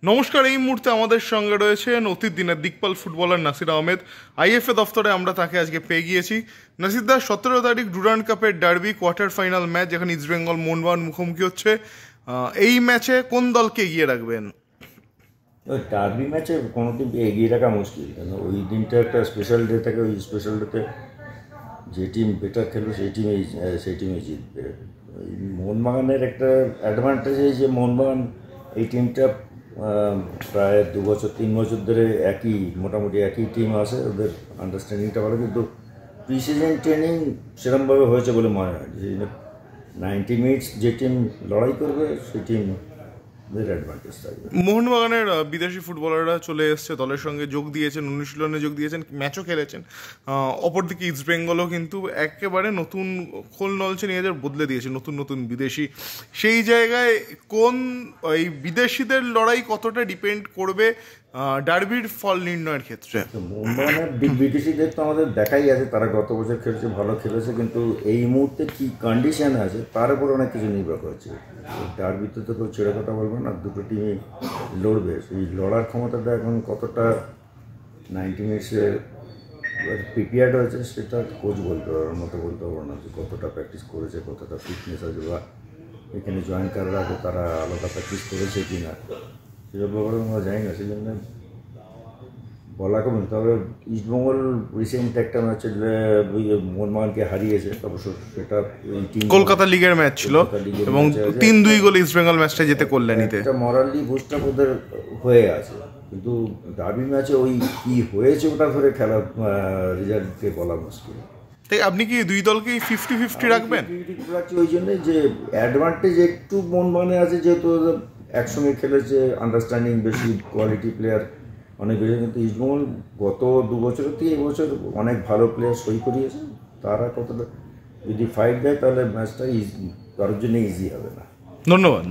নমস্কার। এই মুহূর্তে আমাদের সঙ্গে রয়েছেন অতীত দিনের দিকপাল ফুটবলার নাসির আহমেদ। আইএফএ দফতরে আমরা তাকে আজকে পেয়ে গিয়েছি। নাসির দা, 17 তারিখ ডুরান্ড কাপের ডার্বি কোয়ার্টার ফাইনাল ম্যাচ, যেখানে ইস্টবেঙ্গল মোহনবাগান মুখোমুখি হচ্ছে। এই ম্যাচে কোন দলকে এগিয়ে রাখবেন? ওই ডার্বি ম্যাচে কোনো টিমকে এগিয়ে রাখা মুশকিল, কেন ওই দিনটা একটা স্পেশাল ডে থাকে। ওই স্পেশাল ডেতে যে টিম বেটার খেলবে সেই টিমই জিতবে। ওই মোহনবাগানের একটা অ্যাডভান্টেজ এই যে মোহনবাগান এই টিমটা প্রায় 2-3 বছর ধরে মোটামুটি একই টিম আছে, ওদের আন্ডারস্ট্যান্ডিংটা ভালো, কিন্তু প্রি সিজন ট্রেনিং সেরকমভাবে হয়েছে বলে মনে হয়। যে 90 মিনিটস যে টিম লড়াই করবে সেই টিম অ্যাডভান্টেজ থাকবে। মোহনবাগানের বিদেশি ফুটবলাররা চলে এসছে, দলের সঙ্গে যোগ দিয়েছেন, অনুশীলনে যোগ দিয়েছেন, ম্যাচও খেলেছেন। অপরদিকে ইস্টবেঙ্গলও কিন্তু একেবারে নতুন খোল নলছে নিয়ে বদলে দিয়েছে, নতুন নতুন বিদেশি। সেই জায়গায় এই বিদেশিদের লড়াই কতটা ডিপেন্ড করবে ডার্বির ফল নির্ণয়ের ক্ষেত্রে? মোহনবাগানের বিদেশিদের তো আমাদের দেখাই আছে, তারা গত বছর খেলেছে, ভালো খেলেছে, কিন্তু এই মুহূর্তে কি কন্ডিশন আছে তার উপর অনেক কিছু নির্ভর করছে। ডার্বিতে তো কেউ ছেড়ে কথা বলবে না, দুটো টিমই লড়বে। সেই লড়ার ক্ষমতাটা এখন কতটা 90 মিনিটসে প্রিপেয়ার্ড হয়েছে সেটা কোচ বলতে পারবার মতো বলতে পারবো না, যে কতটা প্র্যাকটিস করেছে, কতটা ফিটনেস আছে, বা এখানে জয়েন করার আগে তারা আলাদা প্র্যাকটিস করেছে কি না সেসব ব্যাপারে আমরা জানি না, সেই জন্য বলা কমন। তবে ইস্টবেঙ্গল রিসেন্ট একটা ম্যাচে মোহনবাগানকে হারিয়েছে, অবশ্য সেটা কলকাতা লিগের ম্যাচ ছিল এবং 3-2 গোলে ইস্টবেঙ্গল ম্যাচটা জিতে কল্যাণীতে। একটা মরালি বুস্টার ওদের হয়ে আছে, কিন্তু ডার্বি ম্যাচে ওই কি হয়েছে ওটা ধরে খেলা রেজাল্টকে বলা মুশকিল। তাই আপনি কি দুই দলকেই 50-50 রাখবেন? রাখছি ওই জন্যে যে অ্যাডভান্টেজ একটু মোহনবাগানে আছে, যেহেতু একসঙ্গে খেলেছে, আন্ডারস্ট্যান্ডিং বেশি, কোয়ালিটি প্লেয়ার অনেক বেশি। কিন্তু ইস্টবেঙ্গল গত 2 বছরের থেকে এবছর অনেক ভালো প্লেয়ার সই করিয়েছে, তারা কতটা যদি ফাইট দেয় তাহলে ম্যাচটা কারোর জন্য ইজি হবে না। ধন্যবাদ।